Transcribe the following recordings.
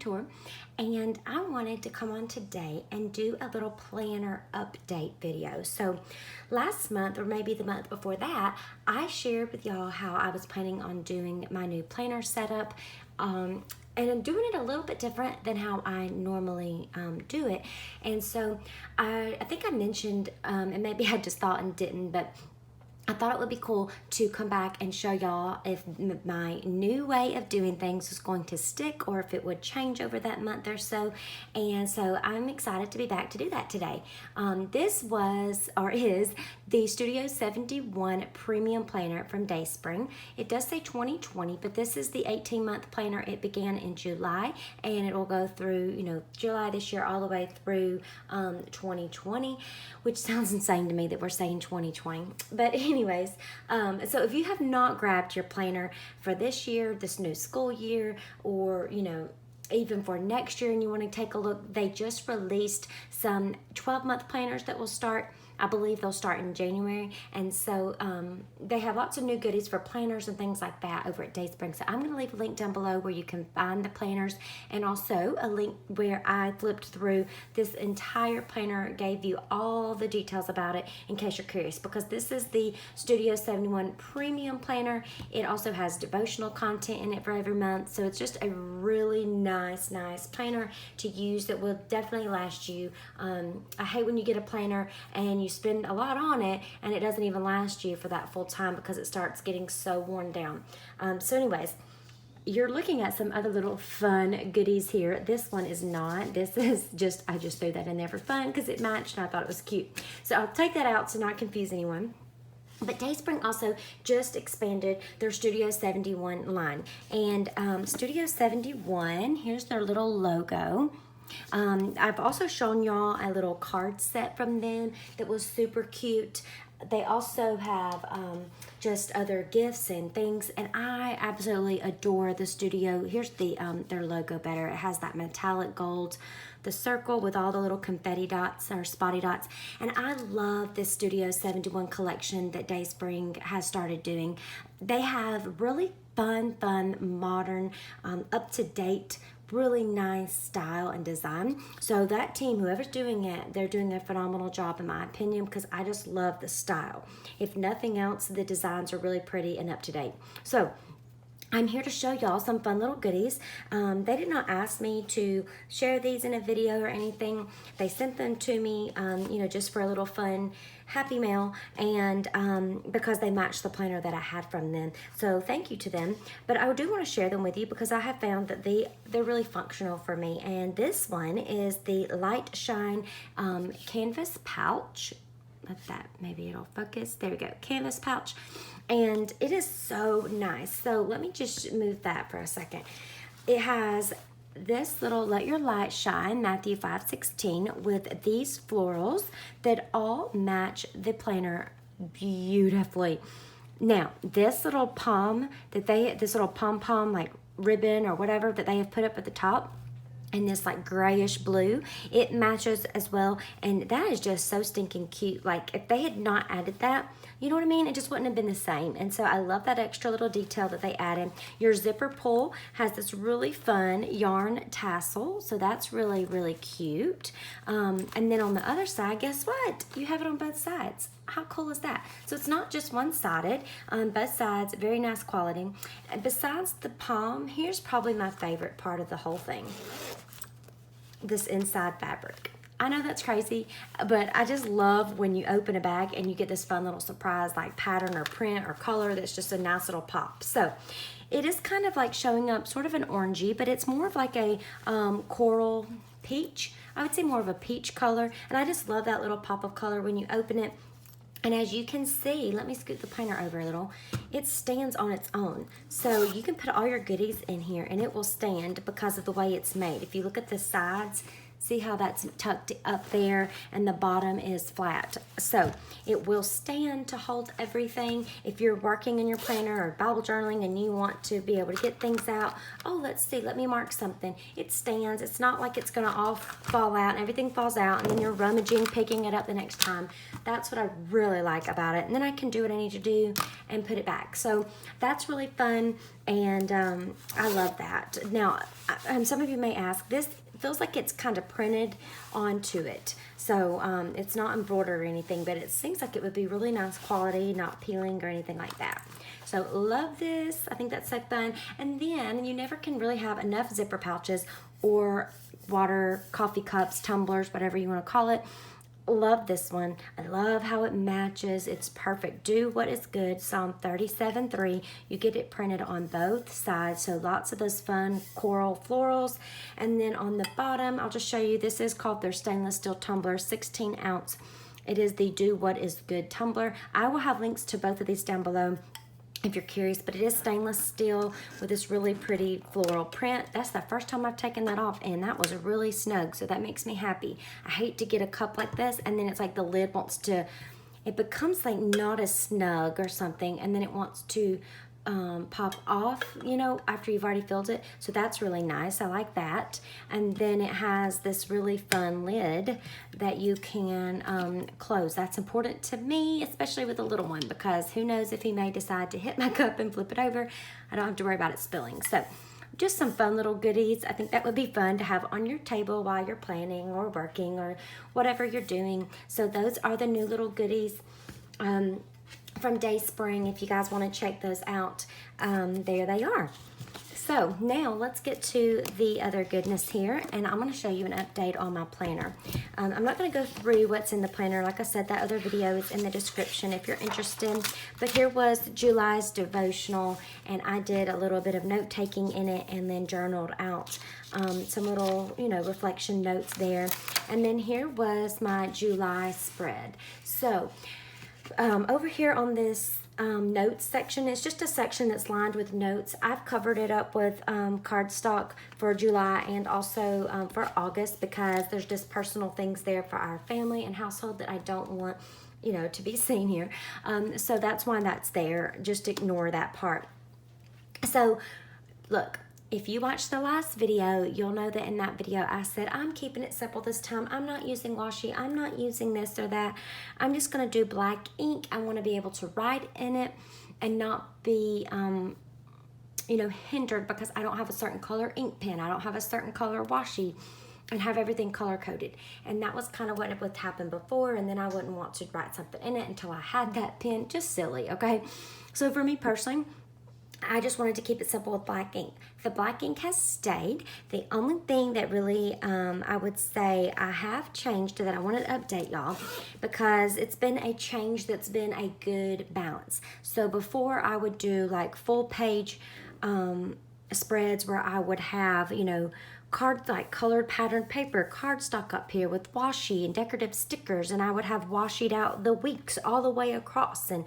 Couture, and I wanted to come on today and do a little planner update video. So last month, or maybe the month before that, I shared with y'all how I was planning on doing my new planner setup, and I'm doing it a little bit different than how I normally do it. And so I think I mentioned, and maybe I just thought and didn't, but I thought it would be cool to come back and show y'all if my new way of doing things was going to stick or if it would change over that month or so. And so I'm excited to be back to do that today. This was, or is, the Studio 71 Premium Planner from Dayspring. It does say 2020, but this is the 18-month planner. It began in July, and it will go through, July this year all the way through 2020, which sounds insane to me that we're saying 2020. But anyways, so if you have not grabbed your planner for this year, this new school year, or, even for next year and you want to take a look, they just released some 12-month planners that will start, I believe they'll start in January. And so they have lots of new goodies for planners and things like that over at Dayspring. So I'm going to leave a link down below where you can find the planners, and also a link where I flipped through this entire planner, gave you all the details about it in case you're curious, because this is the Studio 71 Premium Planner. It also has devotional content in it for every month. So it's just a really nice planner to use that will definitely last you. I hate when you get a planner and you spend a lot on it and it doesn't even last you for that full time because it starts getting so worn down. So anyways, you're looking at some other little fun goodies here. This one is not. This is just, I just threw that in there for fun because it matched and I thought it was cute. So I'll take that out to not confuse anyone. But Dayspring also just expanded their Studio 71 line. And Studio 71, here's their little logo. I've also shown y'all a little card set from them that was super cute. They also have just other gifts and things, and I absolutely adore the Studio. Here's the their logo better. It has that metallic gold, the circle with all the little confetti dots or spotty dots, and I love this Studio 71 collection that Dayspring has started doing. They have really fun, modern, up-to-date, really nice style and design. So that team, whoever's doing it, they're doing a phenomenal job in my opinion, because I just love the style. If nothing else, the designs are really pretty and up to date. So I'm here to show y'all some fun little goodies. They did not ask me to share these in a video or anything. They sent them to me, just for a little fun happy mail, and because they matched the planner that I had from them. So thank you to them. But I do want to share them with you because I have found that they're really functional for me. And this one is the Light Shine canvas pouch. Let that, maybe it'll focus. There we go, canvas pouch. And it is so nice. So let me just move that for a second. It has this little Let Your Light Shine, Matthew 5:16, with these florals that all match the planner beautifully. Now, this little pom like ribbon or whatever that they have put up at the top, and this like grayish blue, it matches as well, and that is just so stinking cute. Like if they had not added that, you know what I mean, it just wouldn't have been the same. And so I love that extra little detail that they added. Your zipper pull has this really fun yarn tassel, so that's really cute. And then on the other side, guess what, you have it on both sides. How cool is that? So it's not just one-sided, on both sides, very nice quality. And besides the palm, here's probably my favorite part of the whole thing, this inside fabric. I know that's crazy, but I just love when you open a bag and you get this fun little surprise like pattern or print or color that's just a nice little pop. So it is kind of like showing up sort of an orangey, but it's more of like a coral peach. I would say more of a peach color, and I just love that little pop of color when you open it. And as you can see, let me scoot the planner over a little, it stands on its own. So you can put all your goodies in here and it will stand because of the way it's made. If you look at the sides, See how that's tucked up there and the bottom is flat. So it will stand to hold everything. If you're working in your planner or Bible journaling and you want to be able to get things out, oh, let's see, let me mark something. It stands. It's not like it's gonna all fall out and everything falls out and then you're rummaging, picking it up the next time. That's what I really like about it. And then I can do what I need to do and put it back. So that's really fun, and I love that. Now, some of you may ask, this feels like it's kind of printed onto it. So it's not embroidered or anything, but it seems like it would be really nice quality, not peeling or anything like that. So love this. I think that's so fun. And then you never can really have enough zipper pouches or water, coffee cups, tumblers, whatever you want to call it. Love this one. I love how it matches. It's perfect. Do what is good. Psalm 37:3. You get it printed on both sides. So lots of those fun coral florals. And then on the bottom, I'll just show you. This is called their stainless steel tumbler, 16 ounce. It is the Do What Is Good tumbler. I will have links to both of these down below if you're curious, but it is stainless steel with this really pretty floral print. That's the first time I've taken that off, and that was really snug, so that makes me happy. I hate to get a cup like this and then it's like the lid wants to, it becomes like not as snug or something, and then it wants to pop off, you know, after you've already filled it. So that's really nice. I like that. And then it has this really fun lid that you can close. That's important to me, especially with a little one, because who knows if he may decide to hit my cup and flip it over. I don't have to worry about it spilling. So just some fun little goodies. I think that would be fun to have on your table while you're planning or working or whatever you're doing. So those are the new little goodies from Dayspring. If you guys want to check those out, there they are. So now let's get to the other goodness here, and I'm going to show you an update on my planner. I'm not going to go through what's in the planner. Like I said, that other video is in the description if you're interested. But here was July's devotional, and I did a little bit of note taking in it and then journaled out some little, you know, reflection notes there. And then here was my July spread. So over here on this notes section, it's just a section that's lined with notes. I've covered it up with cardstock for July and also for August, because there's just personal things there for our family and household that I don't want, you know, to be seen here. So that's why that's there. Just ignore that part. So look, if you watched the last video, you'll know that in that video I said, I'm keeping it simple this time. I'm not using washi. I'm not using this or that. I'm just going to do black ink. I want to be able to write in it and not be, you know, hindered because I don't have a certain color ink pen. I don't have a certain color washi, and have everything color coded. And that was kind of what would happen before, and then I wouldn't want to write something in it until I had that pen. Just silly, okay? So for me personally, I just wanted to keep it simple with black ink. The black ink has stayed. The only thing that really I would say I have changed that I wanted to update y'all, because it's been a change that's been a good balance. So before I would do like full page spreads where I would have, you know, like colored patterned paper, cardstock up here with washi and decorative stickers, and I would have washied out the weeks all the way across, and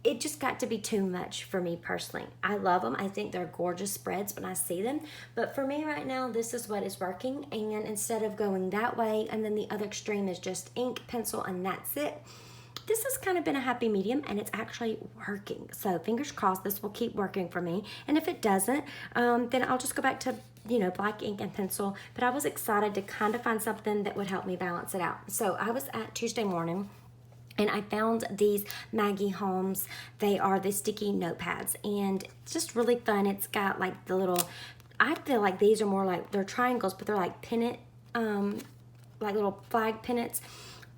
it just got to be too much for me personally. I love them. I think they're gorgeous spreads when I see them. But for me right now, this is what is working. And instead of going that way, and then the other extreme is just ink, pencil, and that's it, this has kind of been a happy medium, and it's actually working. So fingers crossed this will keep working for me. And if it doesn't, then I'll just go back to, you know, black ink and pencil. But I was excited to kind of find something that would help me balance it out. So I was at Tuesday morning, and I found these Maggie Holmes. They are the sticky notepads, and it's just really fun. It's got like the little, I feel like these are more like, they're triangles, but they're like pennant, like little flag pennants,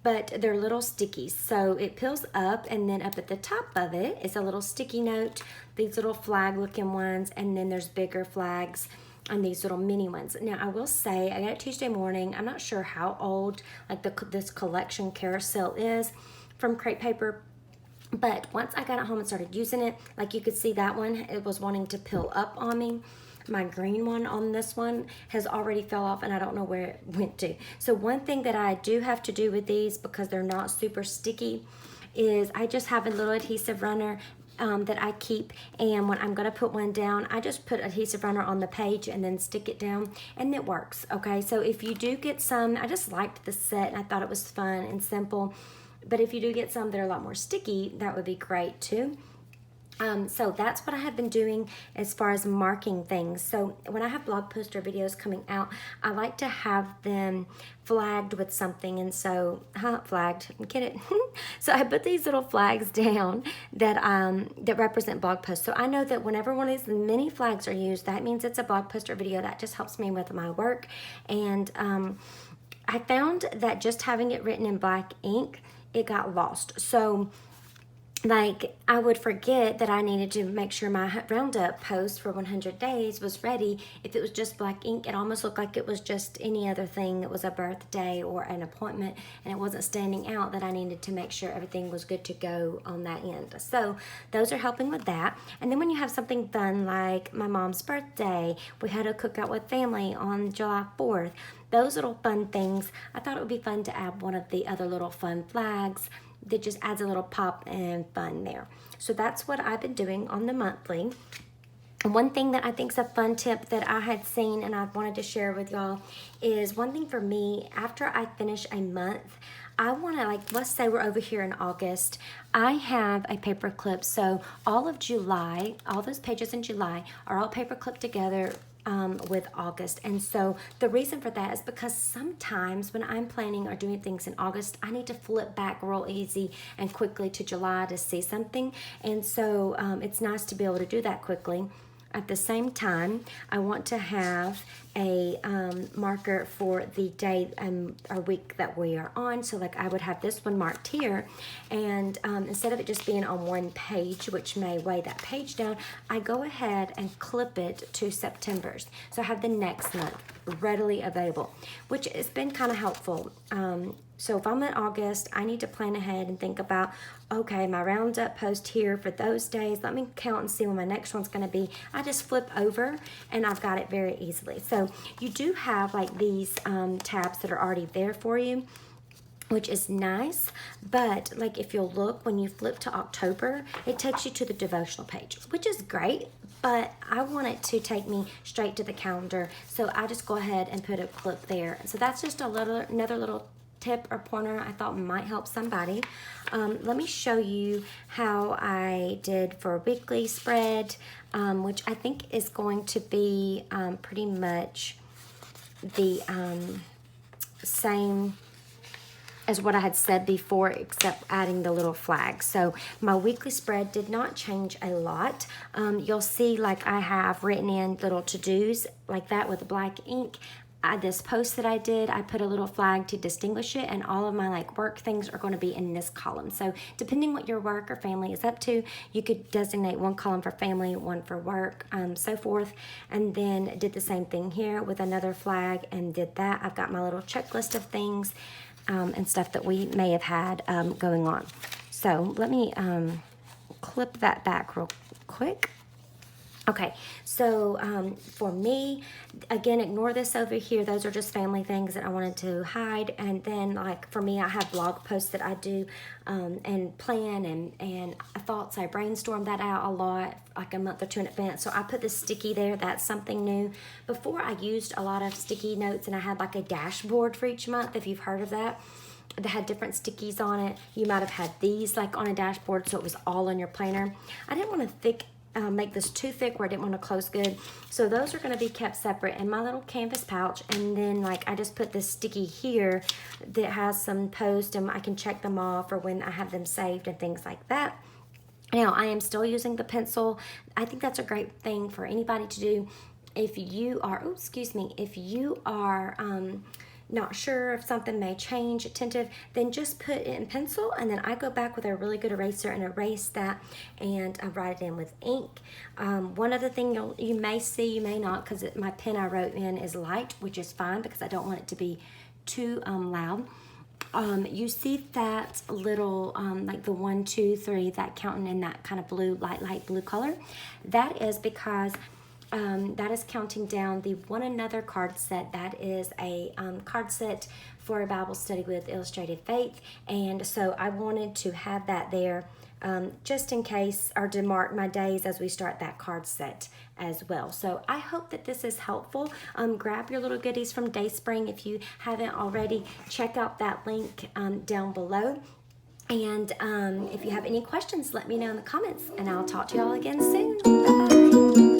but they're little stickies. So it peels up, and then up at the top of it is a little sticky note, these little flag looking ones, and then there's bigger flags and these little mini ones. Now I will say, I got it Tuesday morning. I'm not sure how old like this collection carousel is from crepe paper, but once I got it home and started using it, like you could see that one, it was wanting to peel up on me. My green one on this one has already fell off, and I don't know where it went to. So one thing that I do have to do with these, because they're not super sticky, is I just have a little adhesive runner that I keep, and when I'm going to put one down, I just put adhesive runner on the page and then stick it down, and it works. Okay, so if you do get some, I just liked the set and I thought it was fun and simple, but if you do get some that are a lot more sticky, that would be great too. So that's what I have been doing as far as marking things. So when I have blog posts or videos coming out, I like to have them flagged with something. And so, flagged, get it? So I put these little flags down that that represent blog posts. So I know that whenever one of these mini flags are used, that means it's a blog post or video. That just helps me with my work. And I found that just having it written in black ink, it got lost. So like I would forget that I needed to make sure my roundup post for 100 days was ready. If it was just black ink, it almost looked like it was just any other thing that was a birthday or an appointment, and it wasn't standing out that I needed to make sure everything was good to go on that end. So those are helping with that. And then when you have something fun like my mom's birthday, we had a cookout with family on July 4th, those little fun things, I thought it would be fun to add one of the other little fun flags that just adds a little pop and fun there. So that's what I've been doing on the monthly. And one thing that I think is a fun tip that I had seen and I wanted to share with y'all is one thing for me, after I finish a month, I want to, like, let's say we're over here in August, I have a paper clip. So all of July, all those pages in July are all paper clipped together with August. And so the reason for that is because sometimes when I'm planning or doing things in August, I need to flip back real easy and quickly to July to see something. And so it's nice to be able to do that quickly. At the same time, I want to have a marker for the day or week that we are on. So like I would have this one marked here, and instead of it just being on one page, which may weigh that page down, I go ahead and clip it to September's. So I have the next month readily available, which has been kind of helpful. So if I'm in August, I need to plan ahead and think about, okay, my roundup post here for those days. Let me count and see when my next one's going to be. I just flip over and I've got it very easily. So you do have like these tabs that are already there for you, which is nice. But like if you'll look, when you flip to October, it takes you to the devotional page, which is great. But I want it to take me straight to the calendar. So I just go ahead and put a clip there. So that's just another little tip or pointer I thought might help somebody. Let me show you how I did for a weekly spread, which I think is going to be pretty much the same as what I had said before, except adding the little flags. So my weekly spread did not change a lot. You'll see like I have written in little to-dos like that with black ink. This post that I did, I put a little flag to distinguish it, and all of my like work things are going to be in this column. So depending what your work or family is up to, you could designate one column for family, one for work, so forth. And then did the same thing here with another flag and did that. I've got my little checklist of things and stuff that we may have had going on. So let me clip that back real quick. Okay, so for me, again, ignore this over here. Those are just family things that I wanted to hide. And then like for me, I have blog posts that I do and plan and thoughts. I brainstorm that out a lot, like a month or two in advance. So I put this sticky there. That's something new. Before I used a lot of sticky notes and I had like a dashboard for each month, if you've heard of that. That had different stickies on it. You might have had these like on a dashboard, so it was all in your planner. I didn't want to make this too thick where I didn't want to close good. So those are going to be kept separate in my little canvas pouch. And then like I just put this sticky here that has some posts and I can check them off for when I have them saved and things like that. Now I am still using the pencil. I think that's a great thing for anybody to do. If you are, if you are not sure if something may change, attentive, then just put it in pencil, and then I go back with a really good eraser and erase that, and I write it in with ink. One other thing you may see, you may not, because my pen I wrote in is light, which is fine because I don't want it to be too loud. You see that little, like the 1, 2, 3, that counting in that kind of blue, light blue color. That is because that is counting down the One Another card set. That is a card set for a Bible study with Illustrated Faith. And so I wanted to have that there just in case, or to mark my days as we start that card set as well. So I hope that this is helpful. Grab your little goodies from Dayspring. If you haven't already, check out that link down below. And if you have any questions, let me know in the comments, and I'll talk to y'all again soon. Bye-bye.